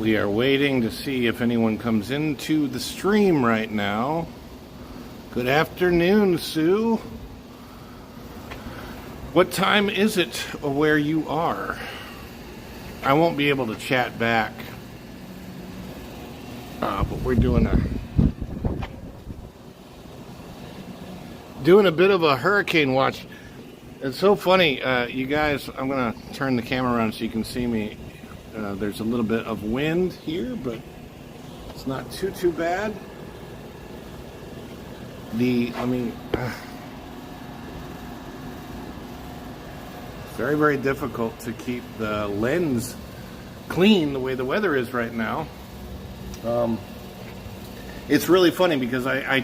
We are waiting to see if anyone comes into the stream right now. Good afternoon, Sue. What time is it where you are? I won't be able to chat back. But we're doing a bit of a hurricane watch. It's so funny, you guys. I'm gonna turn the camera around so you can see me. There's a little bit of wind here, but it's not too bad. Very, very difficult to keep the lens clean the way the weather is right now. It's really funny because I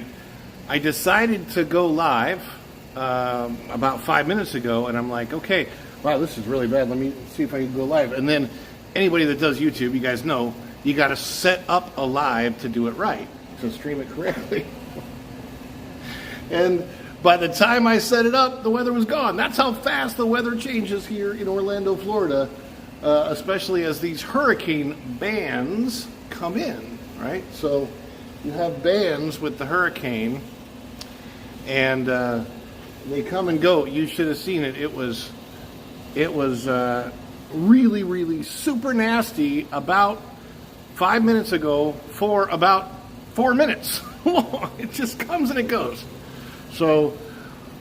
decided to go live about 5 minutes ago, and I'm like, okay, wow, this is really bad. Let me see if I can go live. And then anybody that does YouTube, you guys know, you got to set up a live to do it right, to stream it correctly. And by the time I set it up, the weather was gone. That's how fast the weather changes here in Orlando, Florida, especially as these hurricane bands come in, right? So you have bands with the hurricane, and they come and go. You should have seen it. It was really, really super nasty about 5 minutes ago for about 4 minutes long. It just comes and it goes. So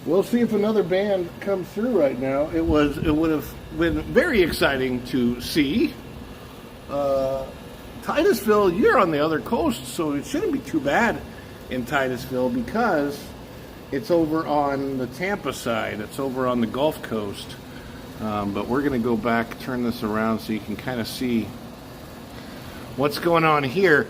we'll see if another band comes through right now. It would have been very exciting to see. Titusville, you're on the other coast, so it shouldn't be too bad in Titusville because it's over on the Tampa side. It's over on the Gulf Coast. But we're going to go back, turn this around so you can kind of see what's going on here.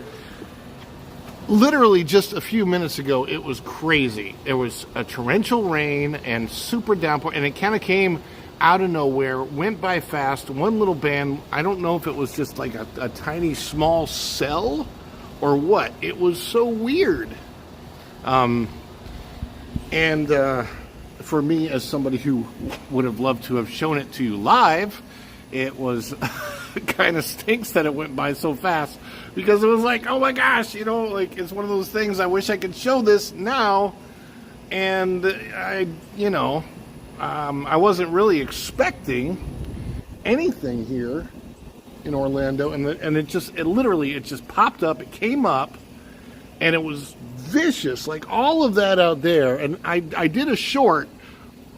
Literally just a few minutes ago, it was crazy. There was a torrential rain and super downpour, and it kind of came out of nowhere, went by fast. One little band, I don't know if it was just like a tiny small cell or what. It was so weird. For me, as somebody who would have loved to have shown it to you live, it was it kind of stinks that it went by so fast, because it was like, oh my gosh, like it's one of those things. I wish I could show this now, and I wasn't really expecting anything here in Orlando, and it literally popped up. It came up, and it was vicious, like all of that out there. And I did a short.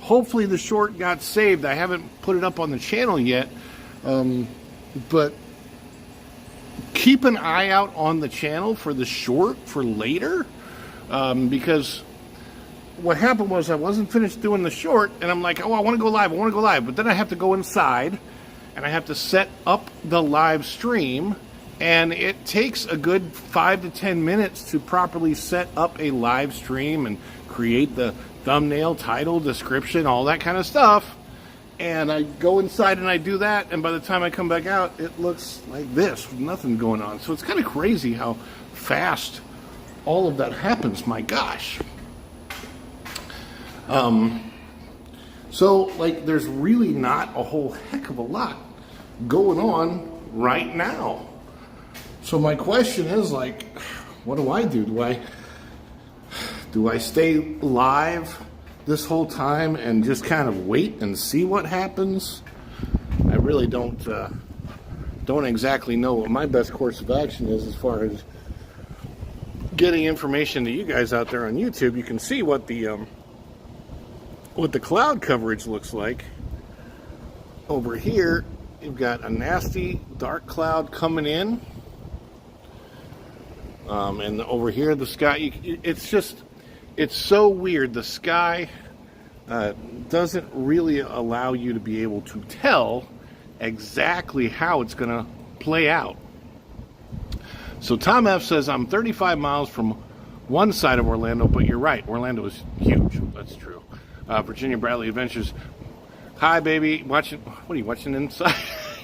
Hopefully the short got saved. I haven't put it up on the channel yet, but keep an eye out on the channel for the short for later, because what happened was I wasn't finished doing the short, and I'm like, oh, I want to go live, but then I have to go inside, and I have to set up the live stream, and it takes a good 5 to 10 minutes to properly set up a live stream and create the thumbnail, title, description, all that kind of stuff. And I go inside and I do that, and by the time I come back out, it looks like this, with nothing going on. So it's kind of crazy how fast all of that happens. My gosh. So like there's really not a whole heck of a lot going on right now. So my question is, like, what do I do? Do I stay live this whole time and just kind of wait and see what happens? I really don't exactly know what my best course of action is as far as getting information to you guys out there on YouTube. You can see what the cloud coverage looks like. Over here, you've got a nasty dark cloud coming in. And over here, the sky, it's so weird. The sky doesn't really allow you to be able to tell exactly how it's going to play out. So Tom F says, I'm 35 miles from one side of Orlando, but you're right. Orlando is huge. That's true. Virginia Bradley Adventures. Hi, baby. What are you watching inside?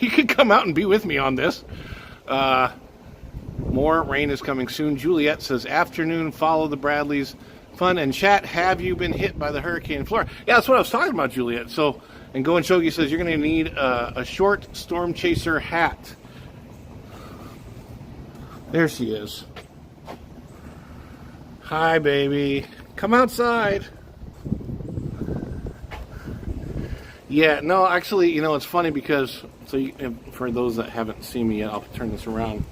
You can come out and be with me on this. More rain is coming soon. Juliet says, afternoon, follow the Bradleys. Fun and chat, have you been hit by the hurricane in Florida? Yeah, that's what I was talking about, Juliet. So, and Go and Shogi says, you're going to need a short storm chaser hat. There she is. Hi, baby. Come outside. Yeah, no, actually, you know, it's funny because, for those that haven't seen me yet, I'll turn this around.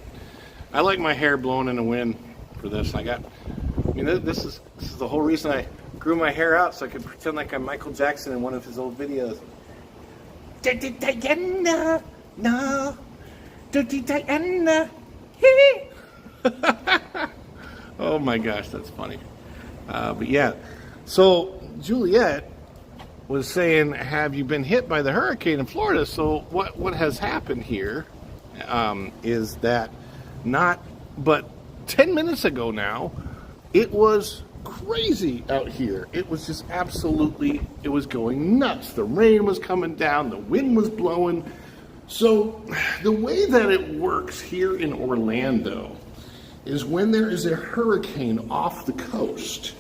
I like my hair blowing in the wind for this. This is the whole reason I grew my hair out, so I could pretend like I'm Michael Jackson in one of his old videos. No, oh my gosh, that's funny. But yeah, so Juliet was saying, have you been hit by the hurricane in Florida? So what has happened here is that not but 10 minutes ago now, it was crazy out here. It was just absolutely, it was going nuts. The rain was coming down, the wind was blowing. So the way that it works here in Orlando is when there is a hurricane off the coast,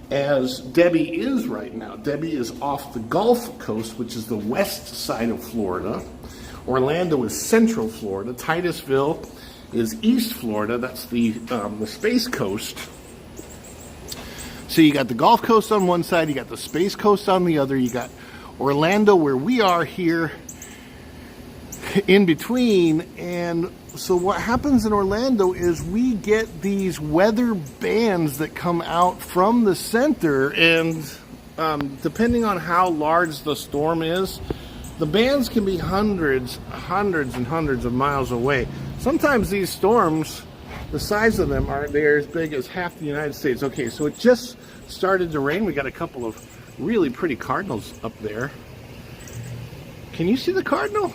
as Debby is right now. Debby is off the Gulf Coast, which is the west side of Florida. Orlando is central Florida. Titusville is East Florida. That's the Space Coast. So you got the Gulf Coast on one side, you got the Space Coast on the other, you got Orlando where we are here in between. And so what happens in Orlando is we get these weather bands that come out from the center, and depending on how large the storm is, the bands can be hundreds and hundreds of miles away. Sometimes these storms, the size of them they're as big as half the United States. Okay, so it just started to rain. We got a couple of really pretty cardinals up there. Can you see the cardinal?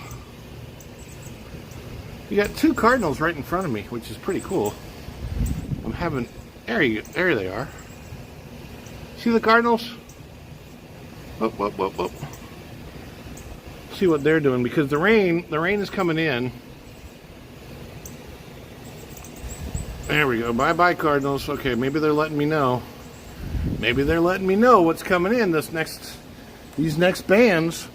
You got two cardinals right in front of me, which is pretty cool. There they are. See the cardinals? Whoop. See what they're doing, because the rain is coming in. There we go. Bye-bye, cardinals. Okay, maybe they're letting me know. Maybe they're letting me know what's coming in these next bands.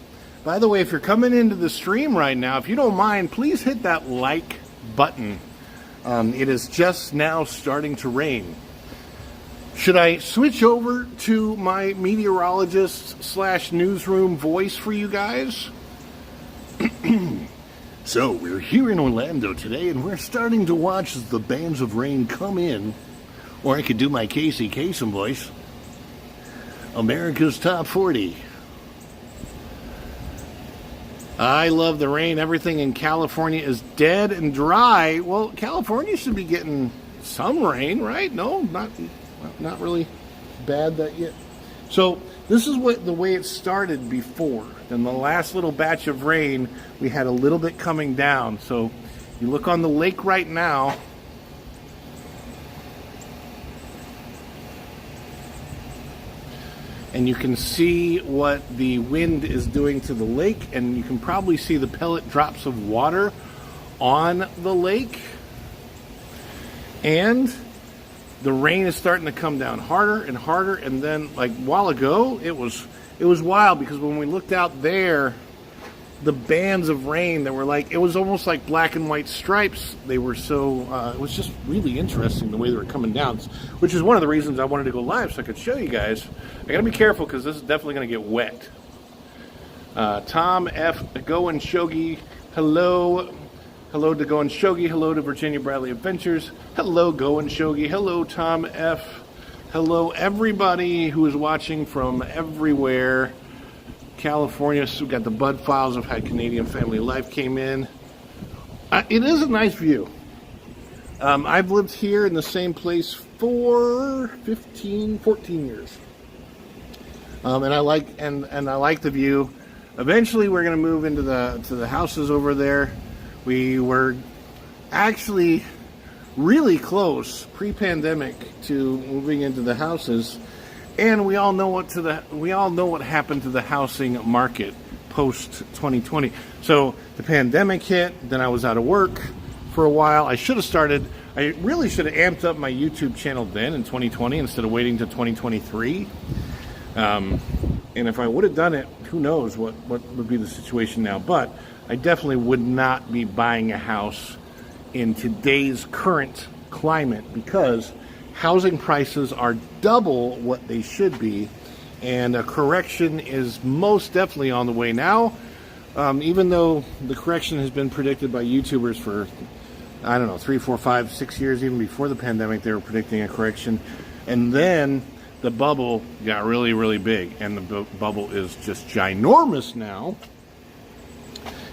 By the way, if you're coming into the stream right now, if you don't mind, please hit that like button. It is just now starting to rain. Should I switch over to my meteorologist / newsroom voice for you guys? So, we're here in Orlando today, and we're starting to watch as the bands of rain come in. Or I could do my Casey Kasem voice. America's Top 40. I love the rain. Everything in California is dead and dry. Well, California should be getting some rain, right? No, not really bad that yet. So this is the way it started before. Then the last little batch of rain, we had a little bit coming down. So you look on the lake right now. And you can see what the wind is doing to the lake, and you can probably see the pellet drops of water on the lake. And the rain is starting to come down harder and harder, and then like a while ago, it was wild, because when we looked out there, the bands of rain that were like, it was almost like black and white stripes. They were so, it was just really interesting the way they were coming down, which is one of the reasons I wanted to go live, so I could show you guys. I gotta be careful because this is definitely gonna get wet. Tom F. Go and Shogi, hello. Hello to Go and Shogi, hello to Virginia Bradley Adventures, hello Go and Shogi, hello Tom F. Hello everybody who is watching from everywhere. California, so we got the Bud Files of how Canadian Family Life came in. It is a nice view. I've lived here in the same place for 14 years. And I like the view. Eventually we're gonna move into the houses over there. We were actually really close pre-pandemic to moving into the houses. And we all know what happened to the housing market post 2020. So the pandemic hit, then I was out of work for a while. I really should have amped up my YouTube channel then in 2020 instead of waiting to 2023. And if I would have done it, who knows what would be the situation now. But I definitely would not be buying a house in today's current climate, because housing prices are double what they should be, and a correction is most definitely on the way now. Even though the correction has been predicted by YouTubers for, I don't know, 3, 4, 5, 6 years, even before the pandemic, they were predicting a correction. And then the bubble got really, really big, and the bubble is just ginormous now.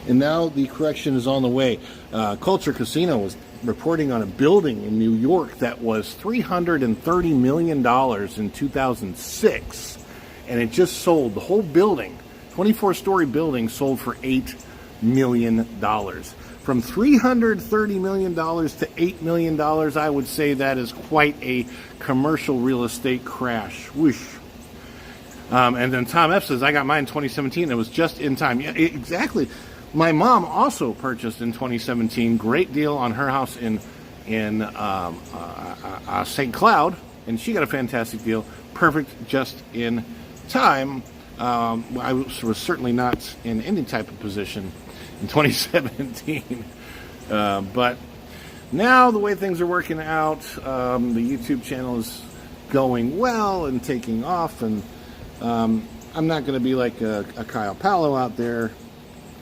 And now the correction is on the way. Culture Casino was reporting on a building in New York that was $330 million in 2006, and it just sold. The whole building, 24-story building, sold for $8 million. From $330 million to $8 million, I would say that is quite a commercial real estate crash. Whoosh. And then Tom F says, I got mine in 2017. It was just in time. Yeah, exactly. My mom also purchased in 2017. Great deal on her house in St. Cloud, and she got a fantastic deal. Perfect, just in time. I was certainly not in any type of position in 2017. But now the way things are working out, the YouTube channel is going well and taking off, and I'm not going to be like a Kyle Palo out there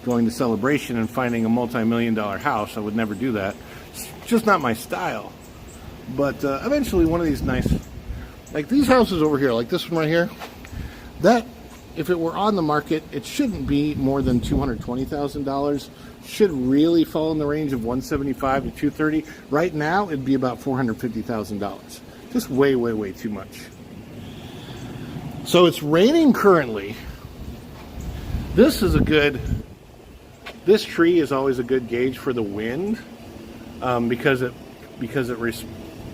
going to Celebration and finding a multi-million-dollar house. I would never do that. It's just not my style. But eventually one of these nice, like these houses over here, like this one right here, that, if it were on the market, it shouldn't be more than $220,000. Should really fall in the range of $175 to $230. Right now, it'd be about $450,000. Just way, way, way too much. So it's raining currently. This is a good, this tree is always a good gauge for the wind, because it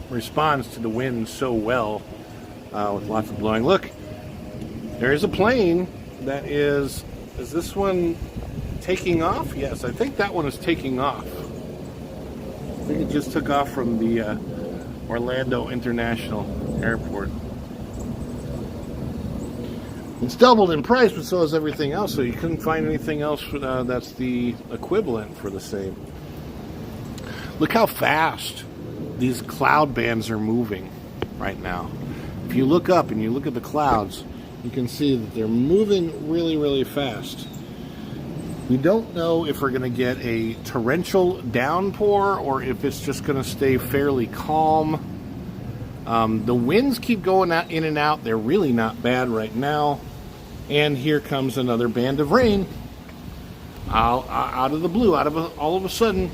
responds to the wind so well, with lots of blowing. Look, there is a plane that is this one taking off? Yes, I think that one is taking off. I think it just took off from the Orlando International Airport. It's doubled in price, but so is everything else, so you couldn't find anything else that's the equivalent for the same. Look how fast these cloud bands are moving right now. If you look up and you look at the clouds, you can see that they're moving really, really fast. We don't know if we're going to get a torrential downpour or if it's just going to stay fairly calm. The winds keep going out, in and out. They're really not bad right now. And here comes another band of rain. Out of the blue, all of a sudden.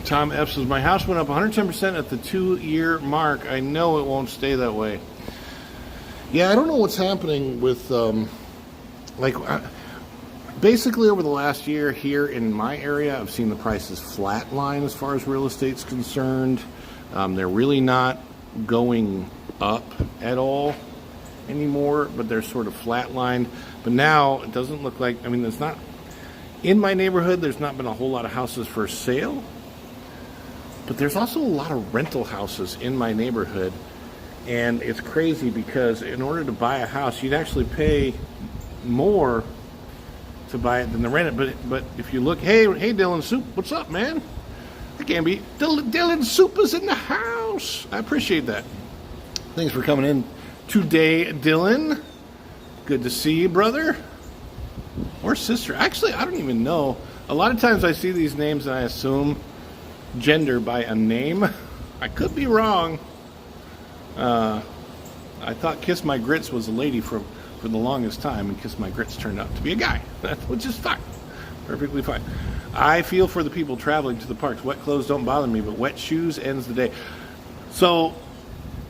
Tom F says, my house went up 110% at the 2-year mark. I know it won't stay that way. Yeah, I don't know what's happening with, basically over the last year here in my area, I've seen the prices flatline as far as real estate's concerned. They're really not going up at all anymore, but they're sort of flatlined. But now it doesn't look like, there's not, in my neighborhood, there's not been a whole lot of houses for sale. But there's also a lot of rental houses in my neighborhood, and it's crazy because in order to buy a house, you'd actually pay more to buy it than to rent it. But if you look, hey Dylan Soup, what's up, man? I can't be Dylan Soup is in the house. I appreciate that. Thanks for coming in today, Dylan. Good to see you, brother or sister. Actually, I don't even know. A lot of times I see these names and I assume gender by a name. I could be wrong. I thought Kiss My Grits was a lady for the longest time, and Kiss My Grits turned out to be a guy, which is fine. Perfectly fine. I feel for the people traveling to the parks. Wet clothes don't bother me, but wet shoes ends the day. So,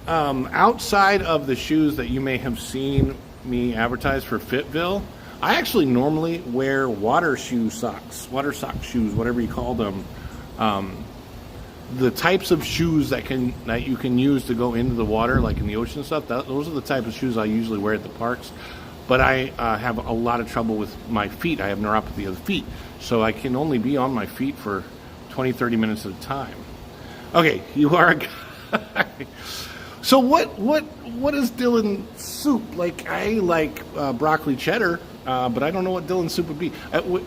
outside of the shoes that you may have seen me advertise for Fitville, I actually normally wear water sock shoes, whatever you call them. The types of shoes that you can use to go into the water, like in the ocean and stuff, those are the type of shoes I usually wear at the parks. But I have a lot of trouble with my feet. I have neuropathy of the feet, so I can only be on my feet for 20-30 minutes at a time. Okay, you are a guy. So what is Dylan soup? Like I like broccoli cheddar, but I don't know what Dylan soup would be.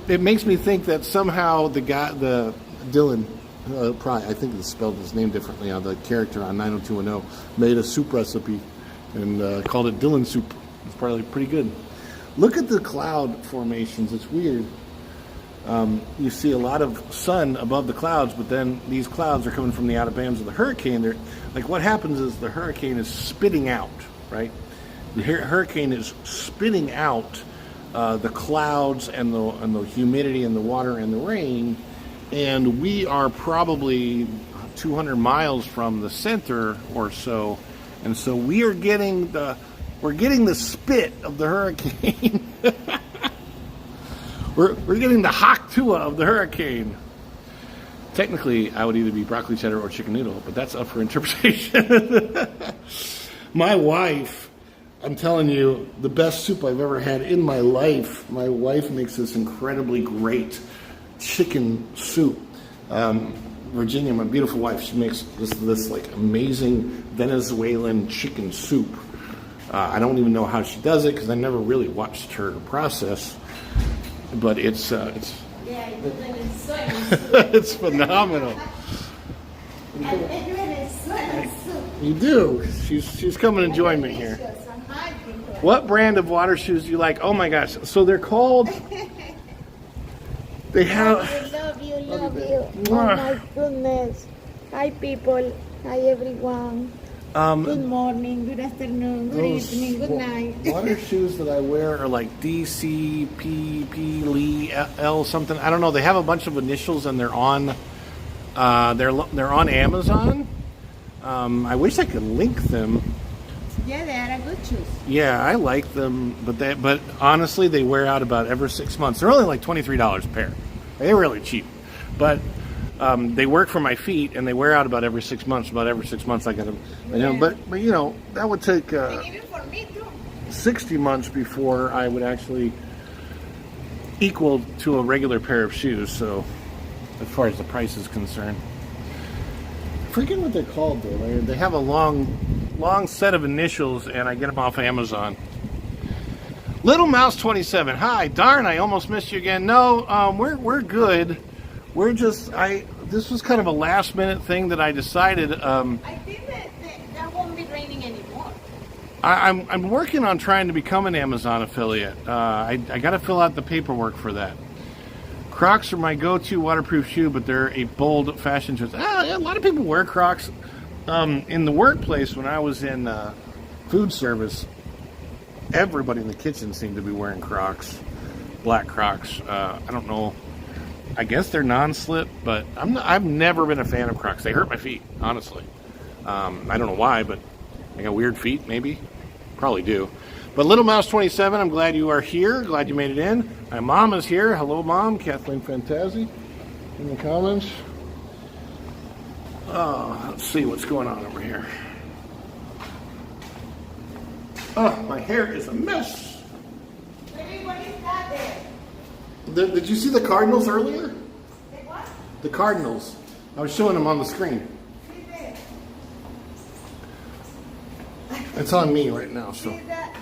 It makes me think that somehow the Dylan, probably I think it's spelled his name differently on the character on 90210, made a soup recipe and called it Dylan soup. It's probably pretty good. Look at the cloud formations. It's weird. You see a lot of sun above the clouds, but then these clouds are coming from the outer bands of the hurricane. They're, like what happens is the hurricane is spitting out, right? The hurricane is spitting out the clouds and the humidity and the water and the rain, and we are probably 200 miles from the center or so, and so we're getting the spit of the hurricane. We're getting the hak tua of the hurricane. Technically, I would either be broccoli cheddar or chicken noodle, but that's up for interpretation. My wife, I'm telling you, the best soup I've ever had in my life. My wife makes this incredibly great chicken soup. Virginia, my beautiful wife, she makes this like amazing Venezuelan chicken soup. I don't even know how she does it because I never really watched her process. But it's it's phenomenal. You do. She's coming and join me here. What brand of water shoes do you like? Oh my gosh! So they're called. They have. Love you. Oh my goodness! Hi people. Hi everyone. Good morning, good afternoon, good evening, good night. Water shoes that I wear are like DCPP Lee L something. I don't know. They have a bunch of initials and they're on Amazon. I wish I could link them. Yeah, they are good shoes. Yeah, I like them, but honestly, they wear out about every 6 months. They're only like $23 a pair. They're really cheap, but. They work for my feet, and they wear out about every 6 months. About every 6 months, I got them. Yeah. But you know that would take 60 months before I would actually equal to a regular pair of shoes. So, as far as the price is concerned, I forget what they're called though. They have a long set of initials, and I get them off Amazon. Little Mouse 27. Hi, darn! I almost missed you again. No, we're good. We're just, this was kind of a last minute thing that I decided. I think that won't be raining anymore. I'm working on trying to become an Amazon affiliate. I got to fill out the paperwork for that. Crocs are my go-to waterproof shoe, but they're a bold fashion choice. Yeah, a lot of people wear Crocs. In the workplace, when I was in food service, everybody in the kitchen seemed to be wearing Crocs, black Crocs. I don't know. I guess they're non-slip, but I've never been a fan of Crocs. They hurt my feet, honestly. I don't know why, but I got weird feet, maybe. Probably do. But Little Mouse 27, I'm glad you are here. Glad you made it in. My mom is here. Hello, Mom. Kathleen Fantazi in the comments. Let's see what's going on over here. Oh, my hair is a mess. Baby, what is that there? Did you see the Cardinals earlier? The what? The Cardinals. I was showing them on the screen. It's on me right now. So. See that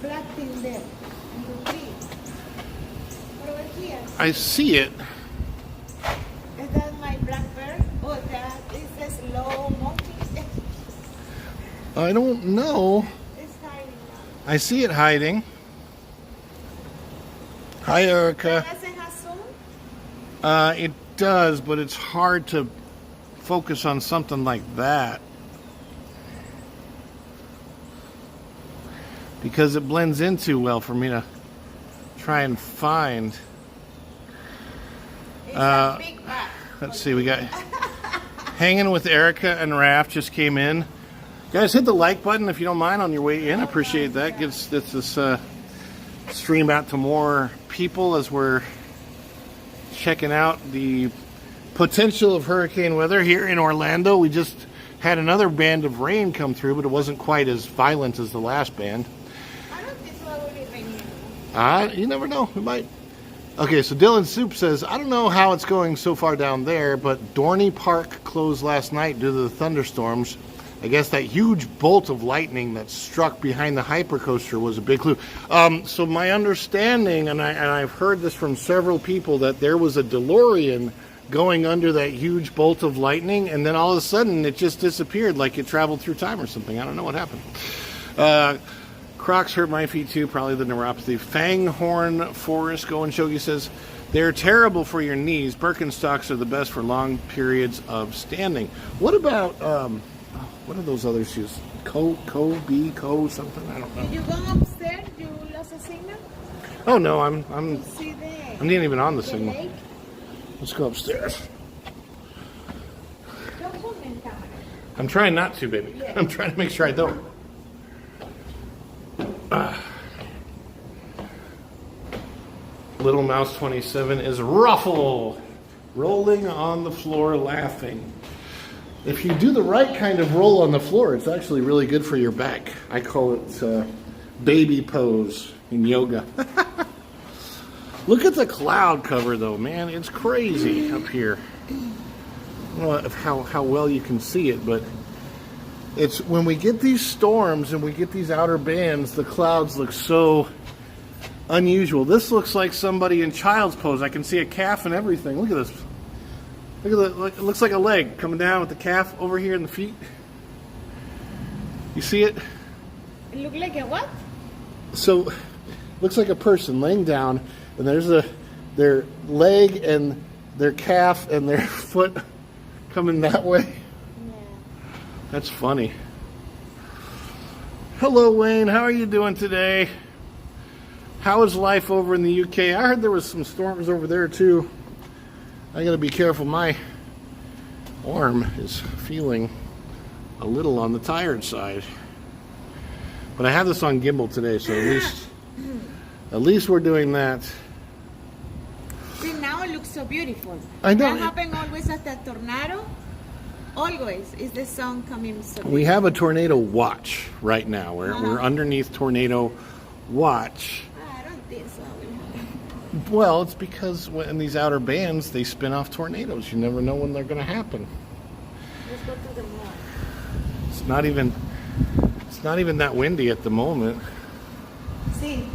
black thing there in the tree? Over here. I see it. Is that my black bird? Oh, that is a slow monkey. I don't know. It's hiding now. I see it hiding. Hi, Erica. Does it have zoom? It does, but it's hard to focus on something like that because it blends in too well for me to try and find. It's a big bat. Let's see, we got Hanging with Erica and Raph just came in. Guys, hit the like button if you don't mind on your way in. I appreciate that. Gets this stream out to more people as we're checking out the potential of hurricane weather here in Orlando. We just had another band of rain come through, but it wasn't quite as violent as the last band. I don't think so. It will be raining. You never know. It might. Okay, so Dylan Soup says, I don't know how it's going so far down there, but Dorney Park closed last night due to the thunderstorms. I guess that huge bolt of lightning that struck behind the hypercoaster was a big clue. So my understanding, and I've heard this from several people, that there was a DeLorean going under that huge bolt of lightning, and then all of a sudden it just disappeared, like it traveled through time or something. I don't know what happened. Crocs hurt my feet too, probably the neuropathy. Fanghorn Forest Going Shogi says, they're terrible for your knees. Birkenstocks are the best for long periods of standing. What about, what are those other shoes? Co something? I don't know. Did you go upstairs? You lost a signal? Oh no, I'm not even on the signal. Lake? Let's go upstairs. Don't put me in camera. I'm trying not to, baby. Yeah. I'm trying to make sure I don't. Little Mouse 27 is ruffle, rolling on the floor laughing. If you do the right kind of roll on the floor, it's actually really good for your back. I call it baby pose in yoga. Look at the cloud cover though, man. It's crazy up here. I don't know how well you can see it, but it's when we get these storms and we get these outer bands, the clouds look so unusual. This looks like somebody in child's pose. I can see a calf and everything. Look at this. Look at that. It looks like a leg coming down with the calf over here in the feet. You see it? It look like a what? So, looks like a person laying down, and there's their leg and their calf and their foot coming that way. Yeah. That's funny. Hello, Wayne. How are you doing today? How is life over in the UK? I heard there was some storms over there too. I gotta be careful. My arm is feeling a little on the tired side. But I have this on gimbal today, so at least we're doing that. See, now it looks so beautiful. I know. That happens always at the tornado. Always is the sun coming so We have a tornado watch right now. We're underneath tornado watch. I don't think so. Will happen. Well, it's because in these outer bands, they spin off tornadoes. You never know when they're going to happen. Let's go to the mall. It's not even that windy at the moment. Sí.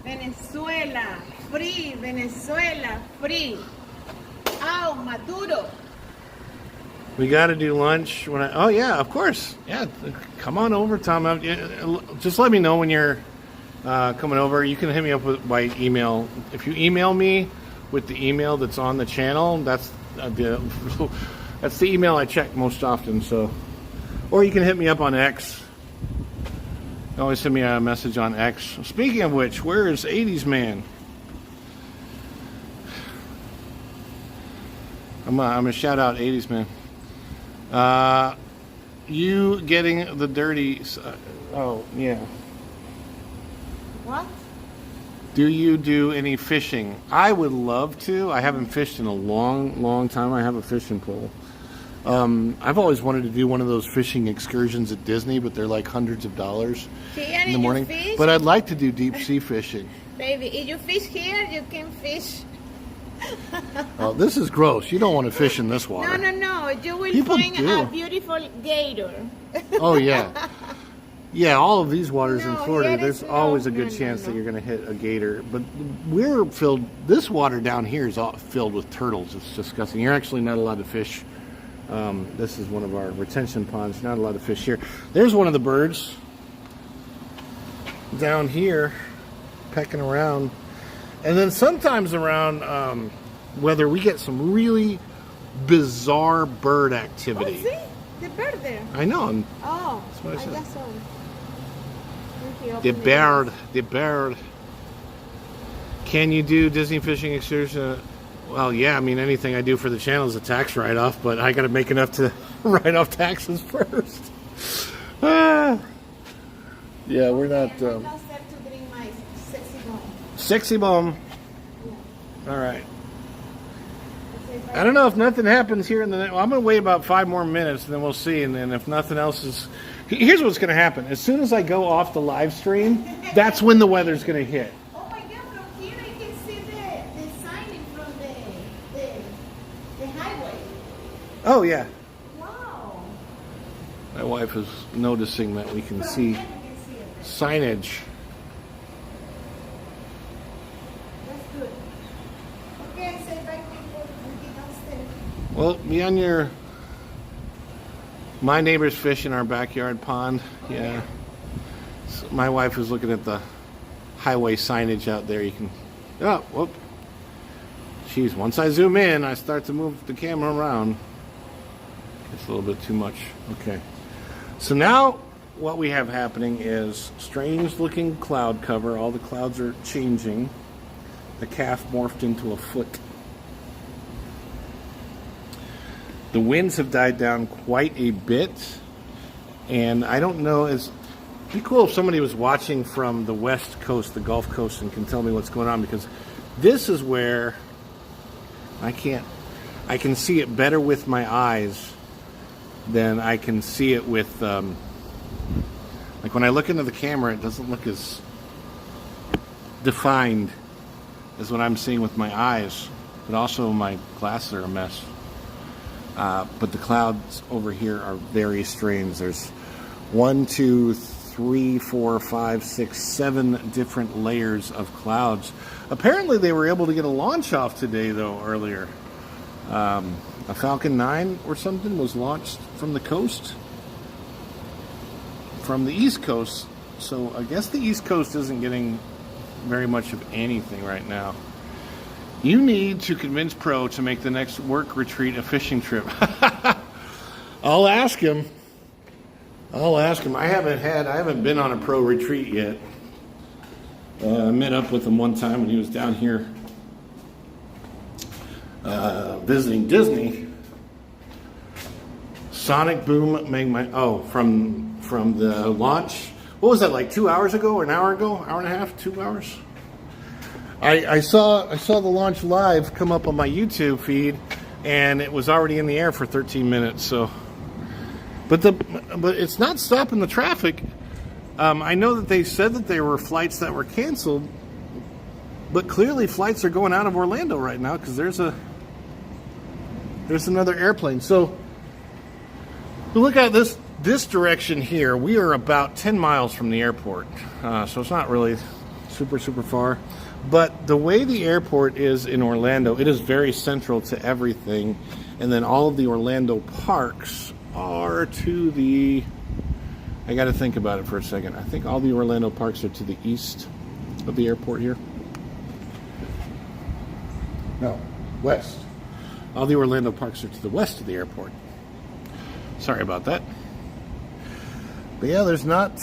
Venezuela, free. Venezuela, free. Ow, Maduro. We got to do lunch when oh yeah, of course. Yeah, come on over, Tom. Just let me know when you're coming over. You can hit me up by email. If you email me with the email that's on the channel, that's the email I check most often. So, or you can hit me up on X. You always send me a message on X. Speaking of which, where is 80s Man? I'm gonna shout out 80s Man. You getting the dirty? Oh yeah. What? Do you do any fishing? I would love to. I haven't fished in a long time. I have a fishing pole. I've always wanted to do one of those fishing excursions at Disney, but they're like hundreds of dollars in the morning. But I'd like to do deep sea fishing. Baby, if you fish here, you can fish. Oh, this is gross. You don't want to fish in this water. No. You will People find do. a beautiful gator. Oh, yeah. Yeah, all of these waters in No, Florida, here there's is always a no, good no, chance no. that you're going to hit a gator. But we're filled, this water down here is all filled with turtles. It's disgusting. You're actually not allowed to fish. This is one of our retention ponds. Not allowed to fish here. There's one of the birds down here pecking around. And then sometimes around weather, we get some really bizarre bird activity. Oh, see? The bird there. I know. Oh, That's what I said. guess so. The bird. Can you do Disney fishing excursion? Well, yeah. I mean, anything I do for the channel is a tax write-off, but I got to make enough to write off taxes first. Yeah, we're not. I'm not set to drink my sexy bomb. Sexy bomb. Yeah. All right. I don't know if nothing happens here in the. Well, I'm going to wait about 5 more minutes, and then we'll see. And then if nothing else is, here's what's going to happen. As soon as I go off the live stream, that's when the weather's going to hit. Oh my God! From here I can see the sign from the highway. Oh yeah. Wow. My wife is noticing that we can see signage. That's good. Okay, say bye people. We'll get downstairs. Well, be on your... My neighbor's fish in our backyard pond. Yeah. So my wife is looking at the highway signage out there. You can... Oh, whoop. Jeez, once I zoom in, I start to move the camera around. It's a little bit too much. Okay. So now what we have happening is strange looking cloud cover. All the clouds are changing. The calf morphed into a foot. The winds have died down quite a bit. And I don't know, it'd be cool if somebody was watching from the west coast, the Gulf Coast, and can tell me what's going on, because this is where I can see it better with my eyes than I can see it with, like when I look into the camera, it doesn't look as defined as what I'm seeing with my eyes, but also my glasses are a mess. But the clouds over here are very strange. There's 1, 2, 3, 4, 5, 6, 7 different layers of clouds. Apparently they were able to get a launch off today, though, earlier. A Falcon 9 or something was launched from the coast, from the East Coast. So I guess the East Coast isn't getting very much of anything right now. You need to convince Pro to make the next work retreat a fishing trip. I'll ask him. I haven't been on a Pro retreat yet. I met up with him one time when he was down here visiting Disney. Sonic Boom made my from the launch. What was that, like 2 hours ago, or an hour ago, hour and a half, 2 hours? I saw the launch live come up on my YouTube feed, and it was already in the air for 13 minutes. So, but it's not stopping the traffic. I know that they said that there were flights that were canceled, but clearly flights are going out of Orlando right now because there's another airplane. So look at this direction here. We are about 10 miles from the airport, so it's not really super far. But the way the airport is in Orlando, it is very central to everything, and then all of the Orlando parks are to the... I got to think about it for a second. I think all the Orlando parks are to the east of the airport here. No, west. All the Orlando parks are to the west of the airport. Sorry about that. But yeah, there's not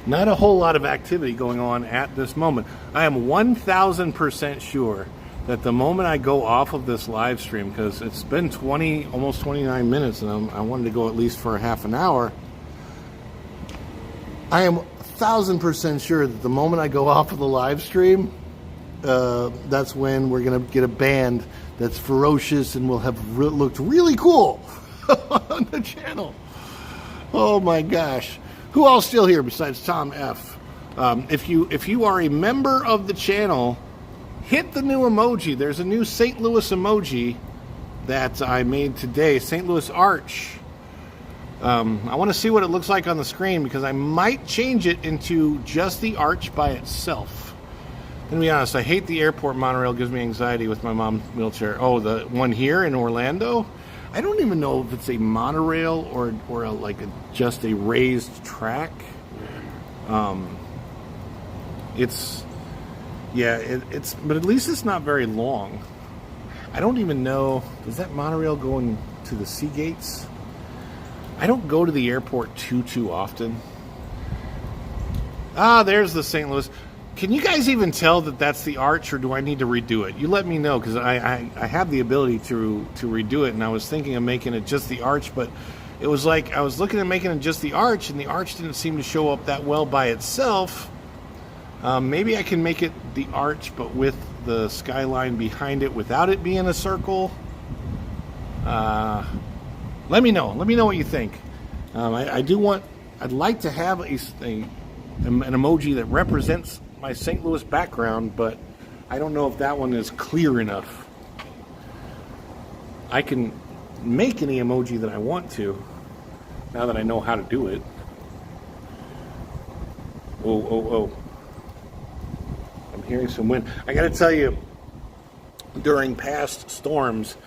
a whole lot of activity going on at this moment. I am 1,000% sure that the moment I go off of this live stream, because it's been almost 29 minutes, and I wanted to go at least for a half an hour, I am 1,000% sure that the moment I go off of the live stream, that's when we're going to get a band that's ferocious and will have looked really cool on the channel. Oh my gosh. Who all's still here besides Tom F? If you are a member of the channel, hit the new emoji. There's a new St. Louis emoji that I made today, St. Louis Arch. I want to see what it looks like on the screen, because I might change it into just the arch by itself. To be honest, I hate the airport monorail. It gives me anxiety with my mom's wheelchair. Oh, the one here in Orlando? I don't even know if it's a monorail or just a raised track. It's but at least it's not very long. I don't even know, does that monorail go into the Sea Gates? I don't go to the airport too often. There's the St. Louis. Can you guys even tell that that's the arch, or do I need to redo it? You let me know, because I have the ability to redo it, and I was thinking of making it just the arch, but it was like I was looking at making it just the arch, and the arch didn't seem to show up that well by itself. Maybe I can make it the arch, but with the skyline behind it without it being a circle. Let me know. Let me know what you think. I'd like to have an emoji that represents my St. Louis background, but I don't know if that one is clear enough. I can make any emoji that I want to. now that I know how to do it. Oh. I'm hearing some wind. I gotta tell you, during past storms,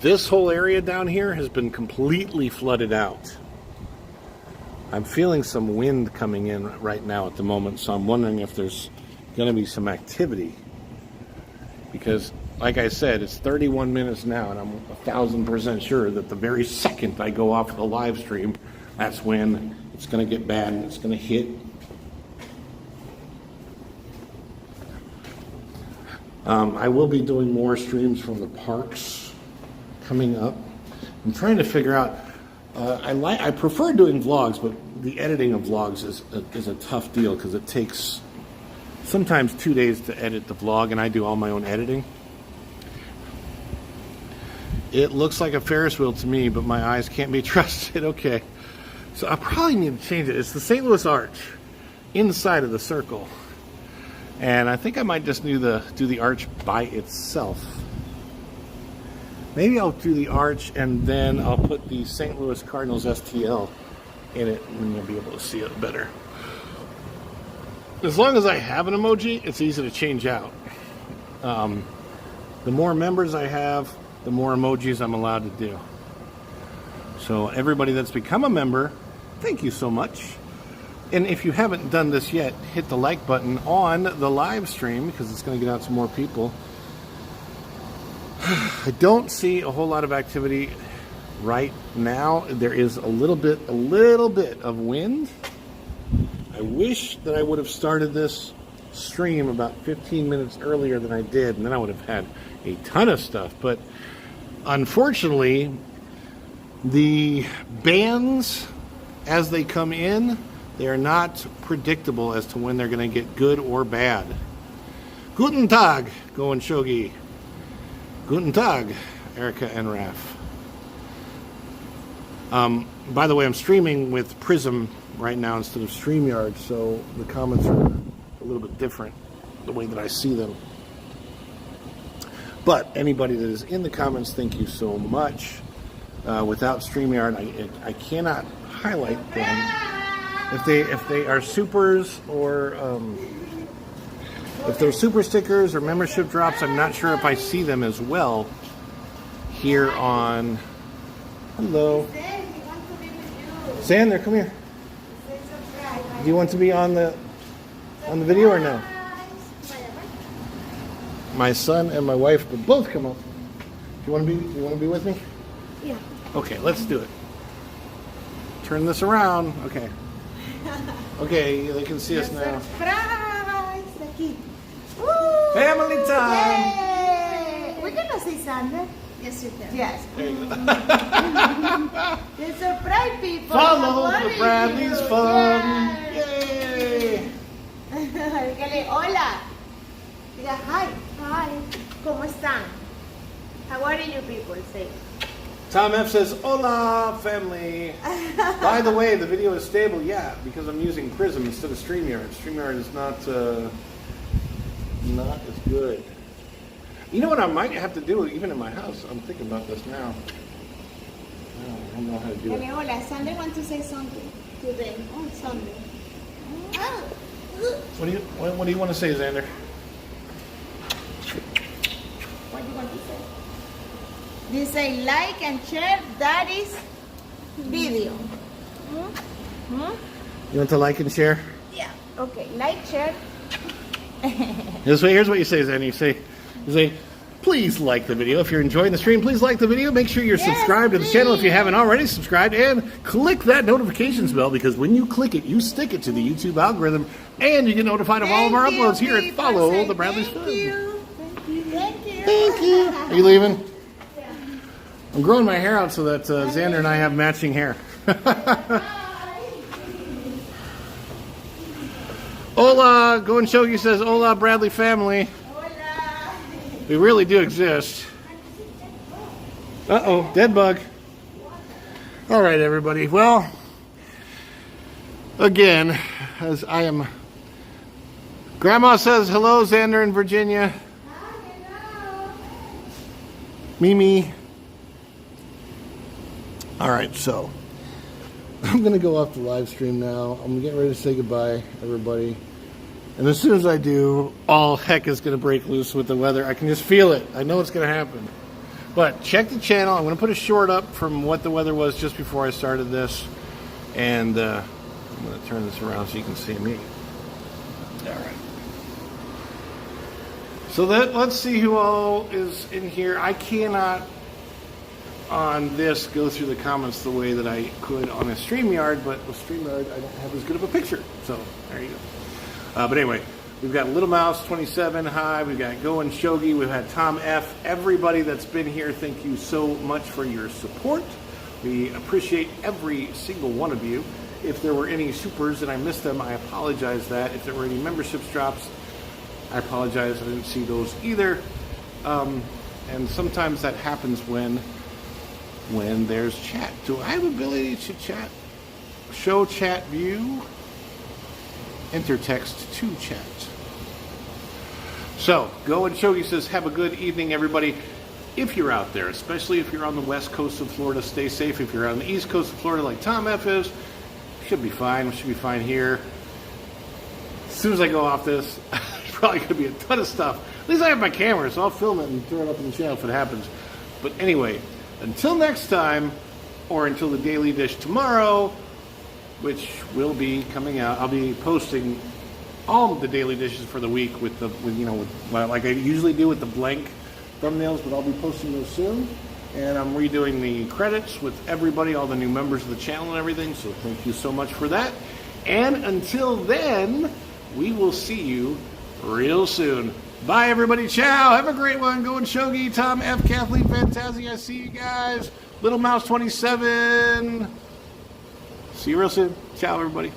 this whole area down here has been completely flooded out. I'm feeling some wind coming in right now at the moment, so I'm wondering if there's gonna be some activity. Because, like I said, it's 31 minutes now, and I'm 1,000% sure that the very second I go off the live stream, that's when it's gonna get bad and it's gonna hit. I will be doing more streams from the parks coming up. I'm trying to figure out. I prefer doing vlogs, but the editing of vlogs is a tough deal because it takes sometimes 2 days to edit the vlog, and I do all my own editing. It looks like a Ferris wheel to me, but my eyes can't be trusted. Okay, so I probably need to change it. It's the St. Louis Arch inside of the circle. And I think I might just do the arch by itself. Maybe I'll do the arch and then I'll put the St. Louis Cardinals STL in it, and you'll be able to see it better. As long as I have an emoji, it's easy to change out. The more members I have, the more emojis I'm allowed to do. So everybody that's become a member, thank you so much. And if you haven't done this yet, hit the like button on the live stream because it's going to get out to more people. I don't see a whole lot of activity right now. There is a little bit of wind. I wish that I would have started this stream about 15 minutes earlier than I did, and then I would have had a ton of stuff. But unfortunately, the bands, as they come in, they are not predictable as to when they're going to get good or bad. Guten Tag, Go and Shogi. Guten Tag, Erica and Raf. By the way, I'm streaming with Prism right now instead of StreamYard, so the comments are a little bit different, the way that I see them. But anybody that is in the comments, thank you so much. Without StreamYard, I cannot highlight them. If they are supers or if they're super stickers or membership drops, I'm not sure if I see them as well here on. Hello, Xander, come here. Do you want to be on the video or no? My son and my wife will both come up. Do you want to be with me? Yeah. Okay, let's do it. Turn this around. Okay. Okay, they can see us now. Surprise! Aquí. Family time! Yay! We're gonna say Sander. Yes, you can. Yes. There you go. The surprise people. Follow the Bradley's fun. Yay! Dígale hola. Diga hi. Hi. ¿Cómo están? How are you people? Say. Tom F says, hola, family. By the way, the video is stable, yeah, because I'm using Prism instead of StreamYard. StreamYard is not as good. You know what I might have to do, even in my house? I'm thinking about this now. I don't know how to do it. Hola, Sunday want to say something today. On Sunday. What do you want to say, Xander? What do you want to say? They say like and share Daddy's video. You want to like and share? Yeah. Okay. Like, share. Here's what you say, Xander. You say, please like the video. If you're enjoying the stream, please like the video. Make sure you're subscribed to the channel if you haven't already subscribed, and click that notifications bell, because when you click it, you stick it to the YouTube algorithm, and you get notified of all of our uploads here at Follow the Bradley's Fun. Thank you. Thank you. Are you leaving? I'm growing my hair out so that Xander and I have matching hair. Hola, Go and Shogi says, hola, Bradley family. Hola. We really do exist. Uh-oh, dead bug. All right, everybody. Well, again, as I am... Grandma says hello, Xander in Virginia. Hello. Mimi. All right, so I'm going to go off the live stream now. I'm getting ready to say goodbye, everybody. And as soon as I do, all heck is going to break loose with the weather. I can just feel it. I know it's going to happen. But check the channel. I'm going to put a short up from what the weather was just before I started this. And I'm going to turn this around so you can see me. All right. So let's see who all is in here. I cannot on this go through the comments the way that I could on a StreamYard, but with StreamYard I don't have as good of a picture. So there you go. But anyway, we've got Little Mouse 27, hi. We've got Go and Shogi. We've had Tom F. Everybody that's been here, thank you so much for your support. We appreciate every single one of you. If there were any supers and I missed them, I apologize that. If there were any memberships drops, I apologize. I didn't see those either. And sometimes that happens when there's chat. Do I have ability to chat? Show chat view. Enter text to chat. So, Go and Shogi says, have a good evening, everybody. If you're out there, especially if you're on the west coast of Florida, stay safe. If you're on the east coast of Florida like Tom F is, should be fine. We should be fine here. As soon as I go off this, there's probably going to be a ton of stuff. At least I have my camera, so I'll film it and throw it up on the channel if it happens. But anyway, until next time, or until the Daily Dish tomorrow, which will be coming out. I'll be posting all of the daily dishes for the week with like I usually do with the blank thumbnails, but I'll be posting those soon. And I'm redoing the credits with everybody, all the new members of the channel and everything. So thank you so much for that. And until then, we will see you real soon. Bye, everybody. Ciao. Have a great one. Go and Shogi, Tom F, Kathleen Fantasia. I see you guys. Little Mouse 27. See you real soon. Ciao, everybody.